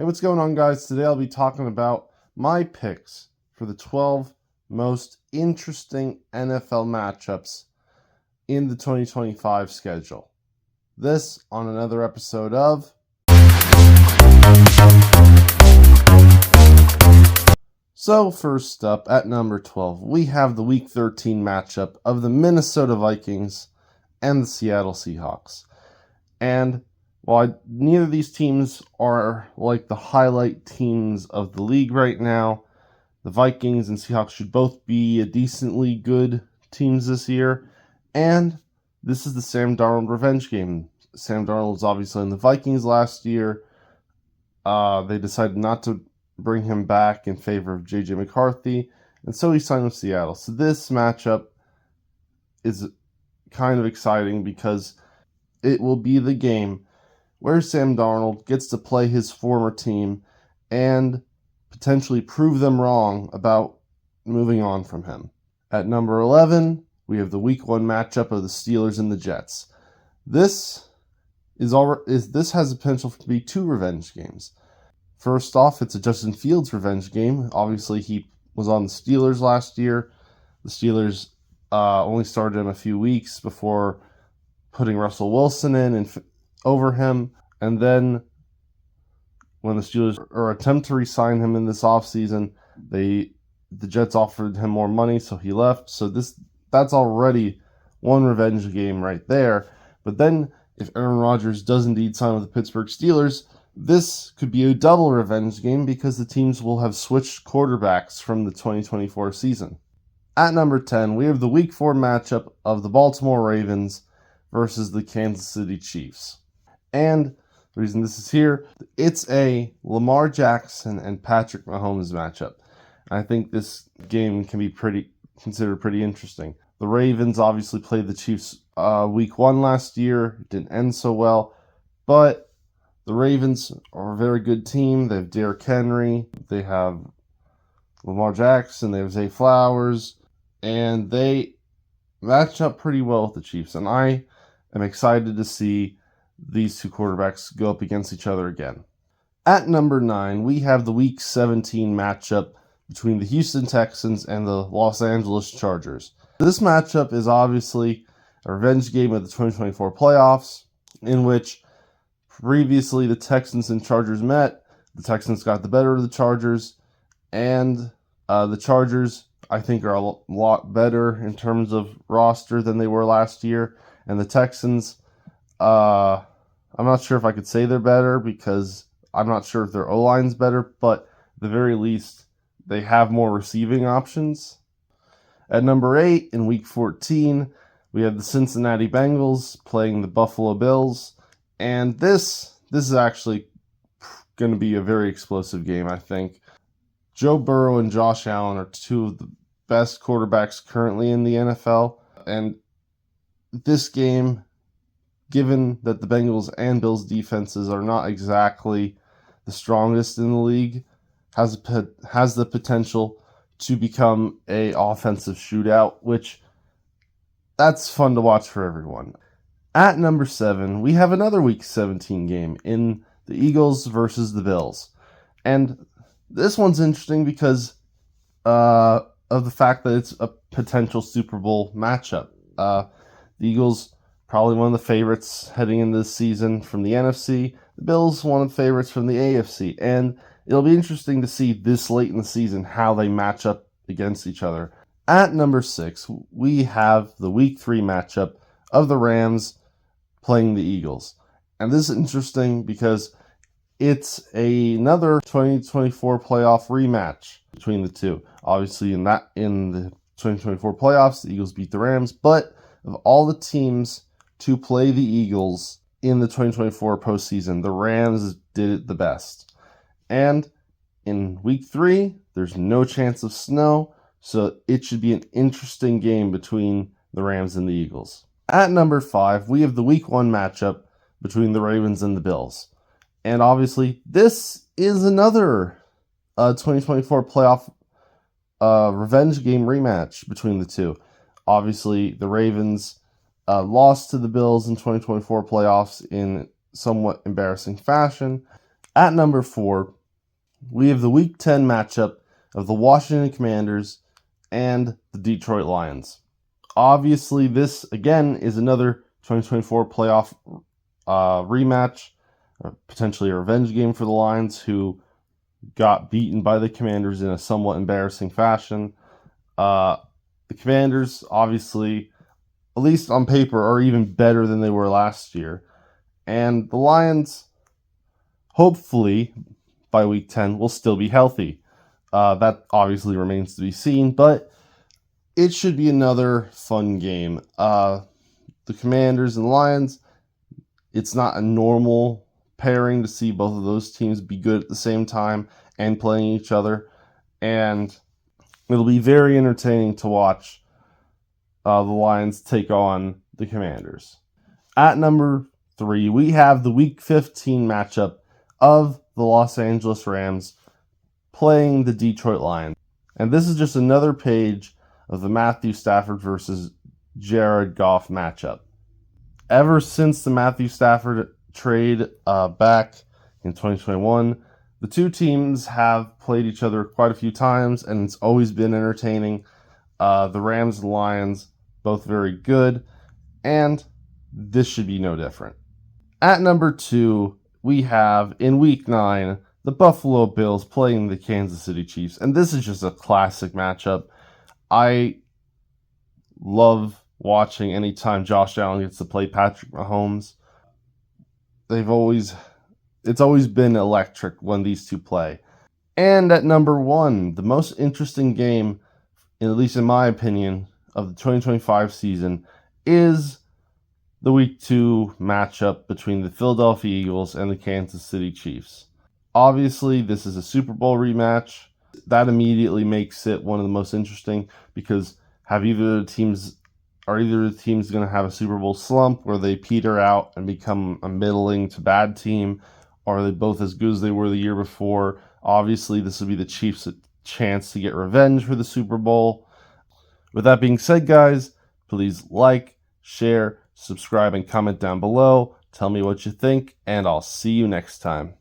Hey, what's going on, guys? Today I'll be talking about my picks for the 12 most interesting NFL matchups in the 2025 schedule. This on another episode of. So, first up at number 12, we have the Week 13 matchup of the Minnesota Vikings and the Seattle Seahawks. And while neither of these teams are like the highlight teams of the league right now, the Vikings and Seahawks should both be a decently good teams this year. And this is the Sam Darnold revenge game. Sam Darnold was obviously in the Vikings last year. They decided not to bring him back in favor of J.J. McCarthy, and so he signed with Seattle. So this matchup is kind of exciting because it will be the game where Sam Darnold gets to play his former team and potentially prove them wrong about moving on from him. At number 11, we have the Week 1 matchup of the Steelers and the Jets. This has the potential to be two revenge games. First off, it's a Justin Fields revenge game. Obviously, he was on the Steelers last year. The Steelers only started him a few weeks before putting Russell Wilson in and over him. And then when the Steelers attempt to re-sign him in this offseason, the Jets offered him more money, so he left. So that's already one revenge game right there. But then if Aaron Rodgers does indeed sign with the Pittsburgh Steelers, this could be a double revenge game because the teams will have switched quarterbacks from the 2024 season. At number 10, we have the Week 4 matchup of the Baltimore Ravens versus the Kansas City Chiefs. And the reason this is here, it's a Lamar Jackson and Patrick Mahomes matchup. I think this game can be considered pretty interesting. The Ravens obviously played the Chiefs Week 1 last year. It didn't end so well, but the Ravens are a very good team. They have Derrick Henry, they have Lamar Jackson, they have Zay Flowers, and they match up pretty well with the Chiefs. And I am excited to see these two quarterbacks go up against each other again. At number 9, we have the Week 17 matchup between the Houston Texans and the Los Angeles Chargers. This matchup is obviously a revenge game of the 2024 playoffs, in which previously the Texans and Chargers met. The Texans got the better of the Chargers, and the Chargers, I think, are a lot better in terms of roster than they were last year. And the Texans, I'm not sure if I could say they're better because I'm not sure if their O-line's better, but at the very least, they have more receiving options. At number 8, in Week 14, we have the Cincinnati Bengals playing the Buffalo Bills. And this is actually going to be a very explosive game, I think. Joe Burrow and Josh Allen are two of the best quarterbacks currently in the NFL. And this game, given that the Bengals and Bills defenses are not exactly the strongest in the league, has the potential to become an offensive shootout, which that's fun to watch for everyone. At number 7, we have another Week 17 game in the Eagles versus the Bills. And this one's interesting because of the fact that it's a potential Super Bowl matchup. The Eagles, probably one of the favorites heading into this season from the NFC. The Bills, one of the favorites from the AFC. And it'll be interesting to see this late in the season how they match up against each other. At number 6, we have the Week 3 matchup of the Rams playing the Eagles. And this is interesting because it's another 2024 playoff rematch between the two. Obviously, in the 2024 playoffs, the Eagles beat the Rams, but of all the teams to play the Eagles in the 2024 postseason, the Rams did it the best. And in Week 3, there's no chance of snow, so it should be an interesting game between the Rams and the Eagles. At number 5, we have the Week 1 matchup between the Ravens and the Bills. And obviously, this is another 2024 playoff revenge game rematch between the two. Obviously, the Ravens lost to the Bills in 2024 playoffs in somewhat embarrassing fashion. At number 4, we have the Week 10 matchup of the Washington Commanders and the Detroit Lions. Obviously, this, again, is another 2024 playoff rematch, potentially a revenge game for the Lions, who got beaten by the Commanders in a somewhat embarrassing fashion. The Commanders, obviously, at least on paper, are even better than they were last year. And the Lions, hopefully, by Week 10, will still be healthy. That obviously remains to be seen, but it should be another fun game. The Commanders and Lions, it's not a normal pairing to see both of those teams be good at the same time and playing each other. And it'll be very entertaining to watch the Lions take on the Commanders. At number 3, we have the Week 15 matchup of the Los Angeles Rams playing the Detroit Lions. And this is just another page of the Matthew Stafford versus Jared Goff matchup. Ever since the Matthew Stafford trade back in 2021, the two teams have played each other quite a few times, and it's always been entertaining. The Rams and Lions, both very good, and this should be no different. At number 2, we have, in Week 9, the Buffalo Bills playing the Kansas City Chiefs, and this is just a classic matchup. I love watching anytime Josh Allen gets to play Patrick Mahomes. It's always been electric when these two play. And at number 1, the most interesting game, at least in my opinion, of the 2025 season is the Week 2 matchup between the Philadelphia Eagles and the Kansas City Chiefs. Obviously, this is a Super Bowl rematch. That immediately makes it one of the most interesting, because are either of the teams going to have a Super Bowl slump where they peter out and become a middling to bad team, or are they both as good as they were the year before? Obviously, this would be the Chiefs' chance to get revenge for the Super Bowl. With that being said, guys, please like, share, subscribe, and comment down below. Tell me what you think, and I'll see you next time.